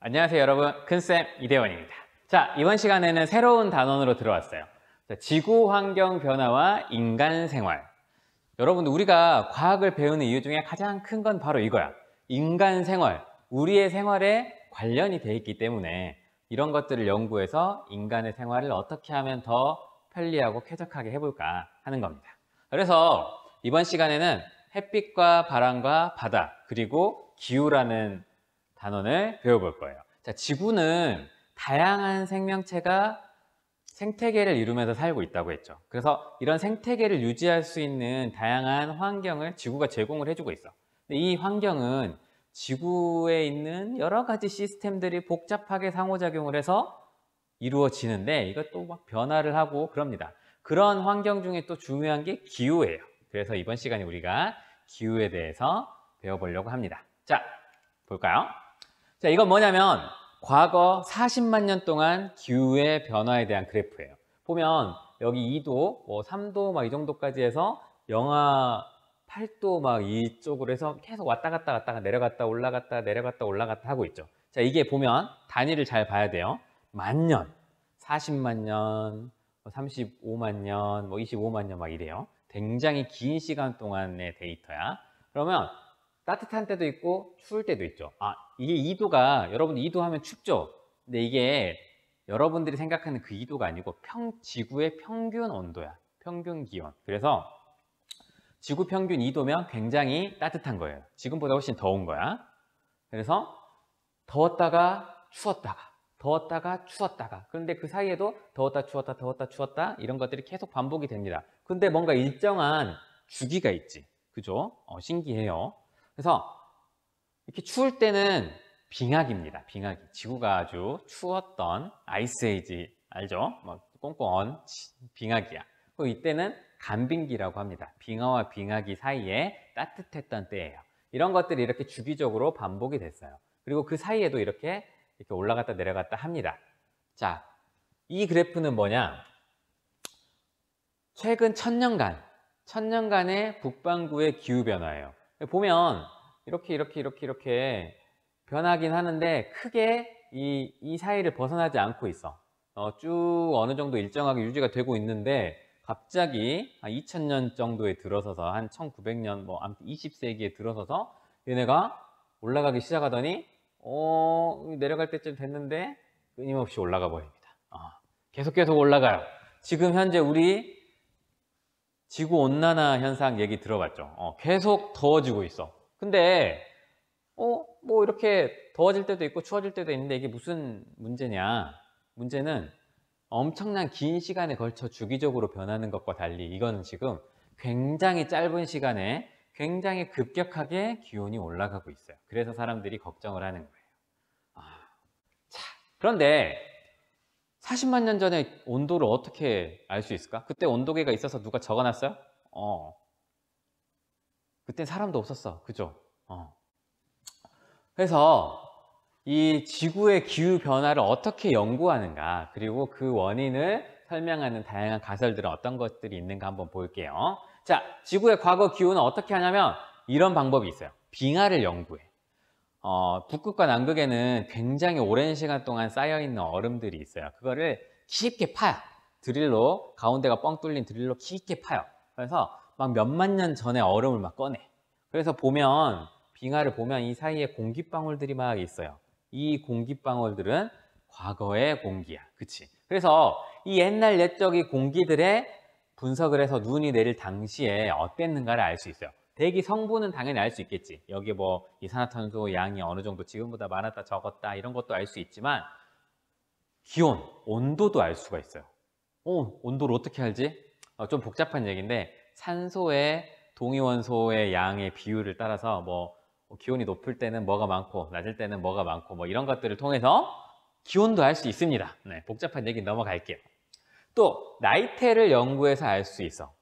안녕하세요 여러분, 큰쌤 이대원입니다. 자, 이번 시간에는 새로운 단원으로 들어왔어요. 자, 지구 환경 변화와 인간 생활. 여러분, 우리가 과학을 배우는 이유 중에 가장 큰 건 바로 이거야. 인간 생활, 우리의 생활에 관련이 돼 있기 때문에 이런 것들을 연구해서 인간의 생활을 어떻게 하면 더 편리하고 쾌적하게 해볼까 하는 겁니다. 그래서 이번 시간에는 햇빛과 바람과 바다, 그리고 기후라는 단원을 배워볼 거예요. 자, 지구는 다양한 생명체가 생태계를 이루면서 살고 있다고 했죠. 그래서 이런 생태계를 유지할 수 있는 다양한 환경을 지구가 제공을 해주고 있어. 근데 이 환경은 지구에 있는 여러 가지 시스템들이 복잡하게 상호작용을 해서 이루어지는데 이것도 막 변화를 하고 그럽니다. 그런 환경 중에 또 중요한 게 기후예요. 그래서 이번 시간에 우리가 기후에 대해서 배워보려고 합니다. 자, 볼까요? 자, 이건 뭐냐면 과거 40만 년 동안 기후의 변화에 대한 그래프예요. 보면 여기 2도, 3도 막 이 정도까지 해서 영하 8도 막 이쪽으로 해서 계속 왔다 갔다 내려갔다 올라갔다 내려갔다 올라갔다 하고 있죠. 자, 이게 보면 단위를 잘 봐야 돼요. 만년, 40만 년, 35만 년, 25만 년 막 이래요. 굉장히 긴 시간 동안의 데이터야. 그러면 따뜻한 때도 있고 추울 때도 있죠. 이게 2도가 여러분 2도 하면 춥죠. 근데 이게 여러분들이 생각하는 그 2도가 아니고 지구의 평균 온도야. 평균 기온. 그래서 지구 평균 2도면 굉장히 따뜻한 거예요. 지금보다 훨씬 더운 거야. 그래서 더웠다가 추웠다가 더웠다가 추웠다가, 그런데 그 사이에도 더웠다 추웠다 더웠다 추웠다 이런 것들이 계속 반복이 됩니다. 근데 뭔가 일정한 주기가 있지. 그죠? 신기해요. 그래서 이렇게 추울 때는 빙하기입니다. 빙하기. 지구가 아주 추웠던 아이스에이지 알죠? 막 꽁꽁 빙하기야. 그리고 이때는 간빙기라고 합니다. 빙하와 빙하기 사이에 따뜻했던 때예요. 이런 것들이 이렇게 주기적으로 반복이 됐어요. 그리고 그 사이에도 이렇게 올라갔다 내려갔다 합니다. 자, 이 그래프는 뭐냐? 최근 1000년간의 북반구의 기후변화예요. 보면 이렇게 변하긴 하는데 크게 이 사이를 벗어나지 않고 있어. 쭉 어느 정도 일정하게 유지가 되고 있는데 갑자기 한 2000년 정도에 들어서서 한 1900년 아무튼 20세기에 들어서서 얘네가 올라가기 시작하더니 내려갈 때쯤 됐는데 끊임없이 올라가 버립니다. 계속 올라가요. 지금 현재 우리 지구온난화 현상 얘기 들어봤죠? 계속 더워지고 있어. 근데 이렇게 더워질 때도 있고 추워질 때도 있는데 이게 무슨 문제냐? 문제는 엄청난 긴 시간에 걸쳐 주기적으로 변하는 것과 달리 이거는 지금 굉장히 짧은 시간에 굉장히 급격하게 기온이 올라가고 있어요. 그래서 사람들이 걱정을 하는 거예요. 자, 그런데 40만 년 전에 온도를 어떻게 알 수 있을까? 그때 온도계가 있어서 누가 적어놨어요? 그땐 사람도 없었어. 그죠? 그래서 이 지구의 기후 변화를 어떻게 연구하는가, 그리고 그 원인을 설명하는 다양한 가설들은 어떤 것들이 있는가 한번 볼게요. 자, 지구의 과거 기후는 어떻게 하냐면 이런 방법이 있어요. 빙하를 연구해. 북극과 남극에는 굉장히 오랜 시간 동안 쌓여있는 얼음들이 있어요. 그거를 깊게 파요. 드릴로, 가운데가 뻥 뚫린 드릴로 깊게 파요. 그래서 막 몇만 년 전의 얼음을 막 꺼내. 그래서 보면 빙하를 보면 이 사이에 공기방울들이 막 있어요. 이 공기방울들은 과거의 공기야. 그치? 그래서 이 옛날 옛적이 공기들의 분석을 해서 눈이 내릴 당시에 어땠는가를 알 수 있어요. 대기 성분은 당연히 알 수 있겠지. 여기 이산화탄소 양이 어느 정도 지금보다 많았다 적었다 이런 것도 알 수 있지만 기온, 온도도 알 수가 있어요. 온도를 어떻게 알지? 좀 복잡한 얘기인데 산소의 동위원소의 양의 비율을 따라서 기온이 높을 때는 뭐가 많고 낮을 때는 뭐가 많고 이런 것들을 통해서 기온도 알 수 있습니다. 네, 복잡한 얘기 넘어갈게요. 또 나이테를 연구해서 알 수 있어.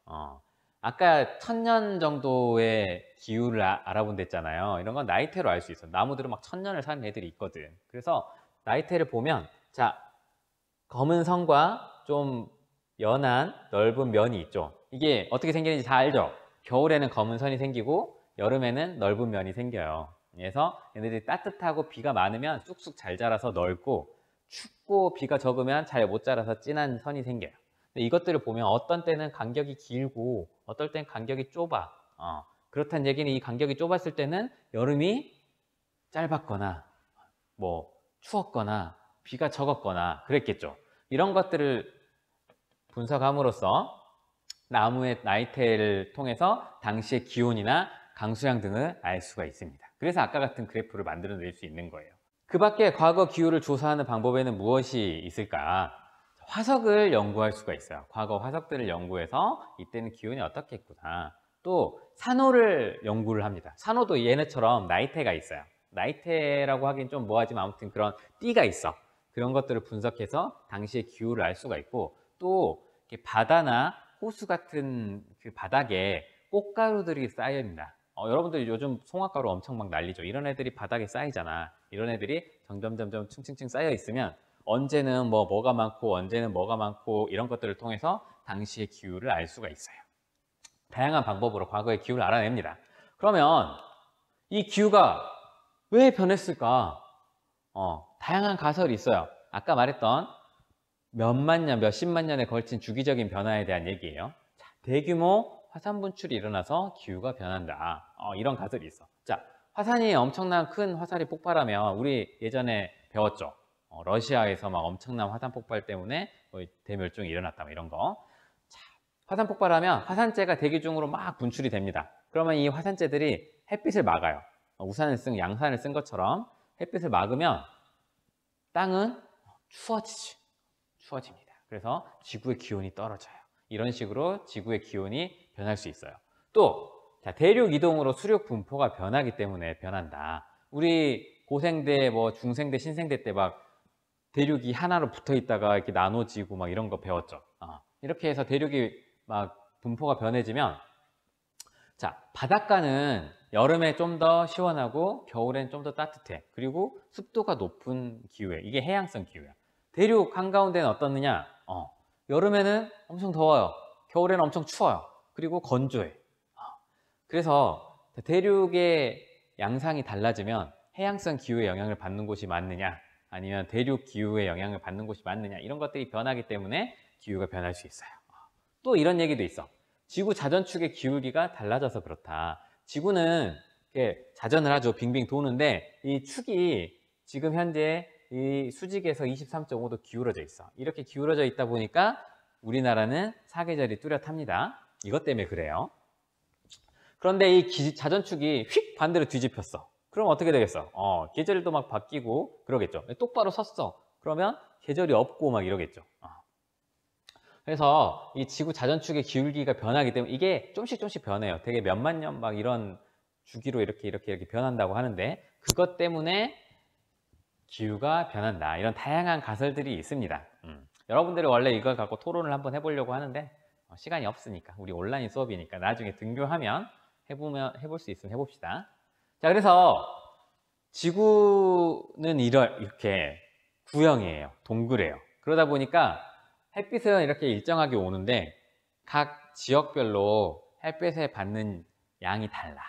아까 1000년 정도의 기후를 알아본다 했잖아요. 이런 건 나이테로 알 수 있어. 나무들은 막 1000년을 사는 애들이 있거든. 그래서 나이테를 보면 자, 검은 선과 좀 연한 넓은 면이 있죠. 이게 어떻게 생기는지 다 알죠? 겨울에는 검은 선이 생기고 여름에는 넓은 면이 생겨요. 그래서 얘네들이 따뜻하고 비가 많으면 쑥쑥 잘 자라서 넓고, 춥고 비가 적으면 잘 못 자라서 진한 선이 생겨요. 근데 이것들을 보면 어떤 때는 간격이 길고 어떨 땐 간격이 좁아. 그렇다는 얘기는 이 간격이 좁았을 때는 여름이 짧았거나 뭐 추웠거나 비가 적었거나 그랬겠죠. 이런 것들을 분석함으로써 나무의 나이테를 통해서 당시의 기온이나 강수량 등을 알 수가 있습니다. 그래서 아까 같은 그래프를 만들어낼 수 있는 거예요. 그 밖에 과거 기후를 조사하는 방법에는 무엇이 있을까? 화석을 연구할 수가 있어요. 과거 화석들을 연구해서 이때는 기온이 어떻겠구나. 또 산호를 연구를 합니다. 산호도 얘네처럼 나이테가 있어요. 나이테라고 하긴 좀 뭐하지만 아무튼 그런 띠가 있어. 그런 것들을 분석해서 당시의 기후를 알 수가 있고, 또 이렇게 바다나 호수 같은 그 바닥에 꽃가루들이 쌓여있다. 여러분들 요즘 송화가루 엄청 막 난리죠. 이런 애들이 바닥에 쌓이잖아. 이런 애들이 점점 층층층 쌓여 있으면 언제는 뭐가 많고 언제는 뭐가 많고 이런 것들을 통해서 당시의 기후를 알 수가 있어요. 다양한 방법으로 과거의 기후를 알아냅니다. 그러면 이 기후가 왜 변했을까? 다양한 가설이 있어요. 아까 말했던 몇만 년, 몇십만 년에 걸친 주기적인 변화에 대한 얘기예요. 자, 대규모 화산 분출이 일어나서 기후가 변한다. 이런 가설이 있어. 자, 화산이 엄청난 큰 화살이 폭발하면 우리 예전에 배웠죠. 러시아에서 막 엄청난 화산 폭발 때문에 대멸종이 일어났다. 이런 거. 자, 화산 폭발하면 화산재가 대기 중으로 막 분출이 됩니다. 그러면 이 화산재들이 햇빛을 막아요. 양산을 쓴 것처럼 햇빛을 막으면 땅은 추워집니다. 그래서 지구의 기온이 떨어져요. 이런 식으로 지구의 기온이 변할 수 있어요. 또 대륙 이동으로 수륙 분포가 변하기 때문에 변한다. 우리 고생대, 중생대, 신생대 때 막 대륙이 하나로 붙어 있다가 이렇게 나눠지고 막 이런 거 배웠죠. 이렇게 해서 대륙이 막 분포가 변해지면, 자, 바닷가는 여름에 좀 더 시원하고 겨울엔 좀 더 따뜻해. 그리고 습도가 높은 기후에, 이게 해양성 기후야. 대륙 한가운데는 어떻느냐? 여름에는 엄청 더워요. 겨울에는 엄청 추워요. 그리고 건조해. 그래서 대륙의 양상이 달라지면 해양성 기후의 영향을 받는 곳이 맞느냐, 아니면 대륙 기후의 영향을 받는 곳이 맞느냐, 이런 것들이 변하기 때문에 기후가 변할 수 있어요. 또 이런 얘기도 있어. 지구 자전축의 기울기가 달라져서 그렇다. 지구는 이렇게 자전을 하죠. 빙빙 도는데 이 축이 지금 현재 이 수직에서 23.5도 기울어져 있어. 이렇게 기울어져 있다 보니까 우리나라는 사계절이 뚜렷합니다. 이것 때문에 그래요. 그런데 이 자전축이 휙 반대로 뒤집혔어. 그럼 어떻게 되겠어? 계절도 막 바뀌고 그러겠죠. 똑바로 섰어. 그러면 계절이 없고 막 이러겠죠. 그래서 이 지구 자전축의 기울기가 변하기 때문에 이게 조금씩 변해요. 되게 몇만 년 막 이런 주기로 이렇게 변한다고 하는데, 그것 때문에 기후가 변한다. 이런 다양한 가설들이 있습니다. 여러분들이 원래 이걸 갖고 토론을 한번 해보려고 하는데 시간이 없으니까, 우리 온라인 수업이니까 나중에 등교하면 해볼 수 있으면 해봅시다. 자, 그래서 지구는 이렇게 구형이에요. 동그래요. 그러다 보니까 햇빛은 이렇게 일정하게 오는데 각 지역별로 햇빛에 받는 양이 달라.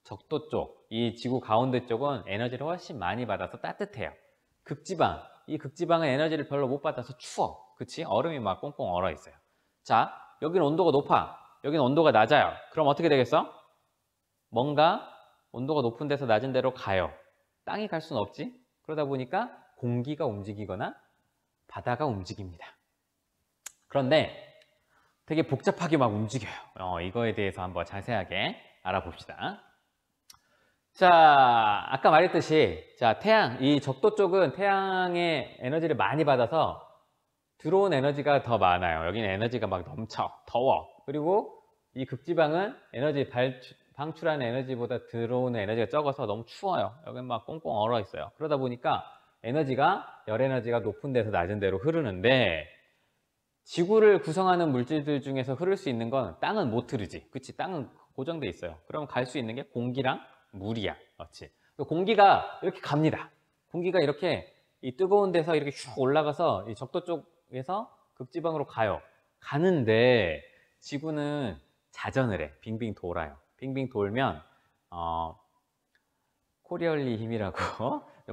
적도 쪽, 이 지구 가운데 쪽은 에너지를 훨씬 많이 받아서 따뜻해요. 이 극지방은 에너지를 별로 못 받아서 추워. 그치? 얼음이 막 꽁꽁 얼어 있어요. 자, 여기는 온도가 높아. 여기는 온도가 낮아요. 그럼 어떻게 되겠어? 뭔가 온도가 높은 데서 낮은 데로 가요. 땅이 갈 수는 없지? 그러다 보니까 공기가 움직이거나 바다가 움직입니다. 그런데 되게 복잡하게 막 움직여요. 이거에 대해서 한번 자세하게 알아봅시다. 자, 아까 말했듯이, 자, 이 적도 쪽은 태양의 에너지를 많이 받아서 들어온 에너지가 더 많아요. 여기는 에너지가 막 넘쳐, 더워. 그리고 이 극지방은 방출하는 에너지보다 들어오는 에너지가 적어서 너무 추워요. 여기는 막 꽁꽁 얼어 있어요. 그러다 보니까 열 에너지가 높은 데서 낮은 데로 흐르는데, 지구를 구성하는 물질들 중에서 흐를 수 있는 건 땅은 못 흐르지. 그치? 땅은 고정돼 있어요. 그럼 갈 수 있는 게 공기랑 물이야. 그렇지? 공기가 이렇게 갑니다. 공기가 이렇게 이 뜨거운 데서 이렇게 슉 올라가서 이 적도 쪽에서 극지방으로 가는데 지구는 자전을 해. 빙빙 돌아요. 빙빙 돌면 코리얼리 힘이라고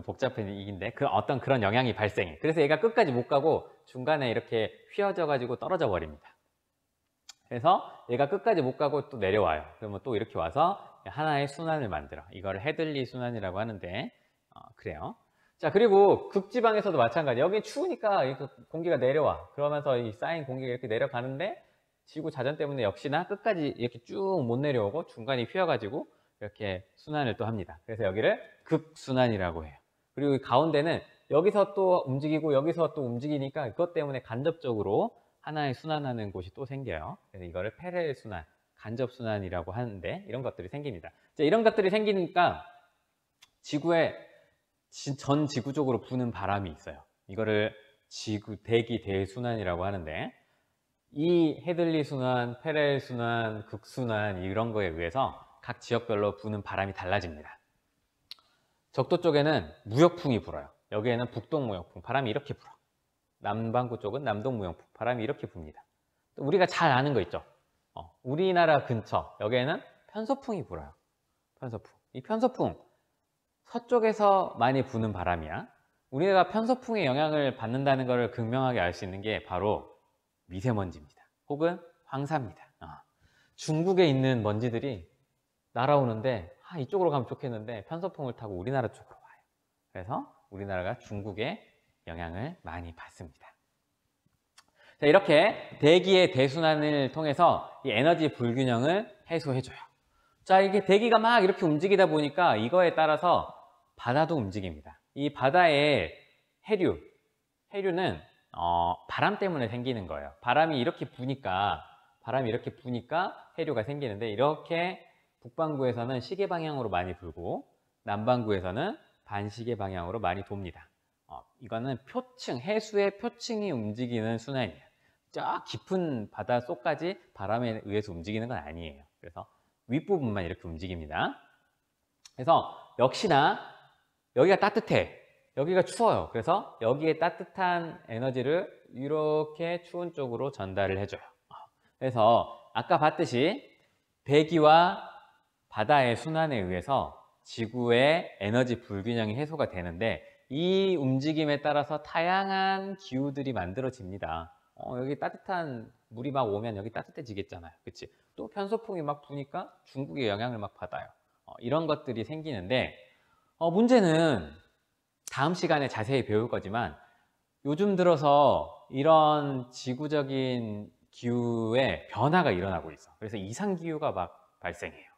복잡한 얘기인데 어떤 그런 영향이 발생해. 그래서 얘가 끝까지 못 가고 중간에 이렇게 휘어져 가지고 떨어져 버립니다. 그래서 얘가 끝까지 못 가고 또 내려와요. 그러면 또 이렇게 와서 하나의 순환을 만들어. 이걸 헤들리 순환이라고 하는데 그래요. 자, 그리고 극지방에서도 마찬가지. 여기 추우니까 이렇게 공기가 내려와. 그러면서 이 쌓인 공기가 이렇게 내려가는데 지구 자전 때문에 역시나 끝까지 이렇게 쭉 못 내려오고 중간에 휘어가지고 이렇게 순환을 또 합니다. 그래서 여기를 극순환이라고 해요. 그리고 이 가운데는 여기서 또 움직이고 여기서 또 움직이니까 그것 때문에 간접적으로 하나의 순환하는 곳이 또 생겨요. 그래서 이거를 패렐 순환, 간접 순환이라고 하는데 이런 것들이 생깁니다. 자, 이런 것들이 생기니까 지구에 전 지구적으로 부는 바람이 있어요. 이거를 대기 대순환이라고 하는데 이 헤들리 순환, 패렐 순환, 극순환 이런 거에 의해서 각 지역별로 부는 바람이 달라집니다. 적도 쪽에는 무역풍이 불어요. 여기에는 북동 무역풍, 바람이 이렇게 불어. 남반구 쪽은 남동 무역풍, 바람이 이렇게 붑니다. 또 우리가 잘 아는 거 있죠. 우리나라 근처 여기에는 편서풍이 불어요. 편서풍. 이 편서풍 서쪽에서 많이 부는 바람이야. 우리가 편서풍의 영향을 받는다는 것을 극명하게 알 수 있는 게 바로 미세먼지입니다. 혹은 황사입니다. 중국에 있는 먼지들이 날아오는데 이쪽으로 가면 좋겠는데 편서풍을 타고 우리나라 쪽으로 와요. 그래서 우리나라가 중국의 영향을 많이 받습니다. 자, 이렇게 대기의 대순환을 통해서 이 에너지 불균형을 해소해줘요. 자, 이게 대기가 막 이렇게 움직이다 보니까 이거에 따라서 바다도 움직입니다. 이 바다의 해류는 바람 때문에 생기는 거예요. 바람이 이렇게 부니까 해류가 생기는데 이렇게 북반구에서는 시계 방향으로 많이 불고 남반구에서는 반시계 방향으로 많이 돕니다. 이거는 해수의 표층이 움직이는 순환이에요. 저 깊은 바다 속까지 바람에 의해서 움직이는 건 아니에요. 그래서 윗부분만 이렇게 움직입니다. 그래서 역시나 여기가 따뜻해. 여기가 추워요. 그래서 여기에 따뜻한 에너지를 이렇게 추운 쪽으로 전달을 해줘요. 그래서 아까 봤듯이 대기와 바다의 순환에 의해서 지구의 에너지 불균형이 해소가 되는데 이 움직임에 따라서 다양한 기후들이 만들어집니다. 여기 따뜻한 물이 막 오면 여기 따뜻해지겠잖아요. 그치? 또 편서풍이 막 부니까 중국의 영향을 막 받아요. 이런 것들이 생기는데 문제는 다음 시간에 자세히 배울 거지만 요즘 들어서 이런 지구적인 기후의 변화가 일어나고 있어. 그래서 이상기후가 막 발생해요.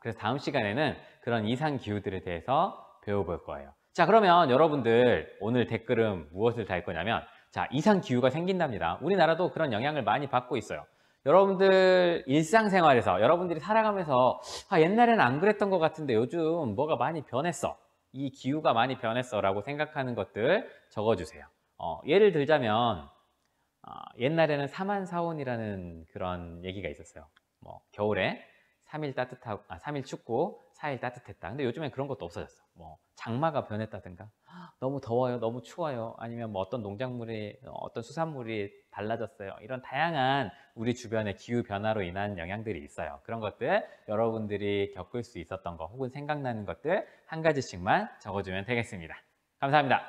그래서 다음 시간에는 그런 이상기후들에 대해서 배워볼 거예요. 자, 그러면 여러분들 오늘 댓글은 무엇을 달 거냐면 자, 이상기후가 생긴답니다. 우리나라도 그런 영향을 많이 받고 있어요. 여러분들 일상생활에서 여러분들이 살아가면서 옛날에는 안 그랬던 것 같은데 요즘 뭐가 많이 변했어. 이 기후가 많이 변했어 라고 생각하는 것들 적어주세요. 예를 들자면 옛날에는 사만사온이라는 그런 얘기가 있었어요. 겨울에 3일 춥고 4일 따뜻했다. 근데 요즘엔 그런 것도 없어졌어. 장마가 변했다든가 너무 더워요, 너무 추워요, 아니면 어떤 농작물이 어떤 수산물이 달라졌어요. 이런 다양한 우리 주변의 기후 변화로 인한 영향들이 있어요. 그런 것들 여러분들이 겪을 수 있었던 거 혹은 생각나는 것들 한 가지씩만 적어주면 되겠습니다. 감사합니다.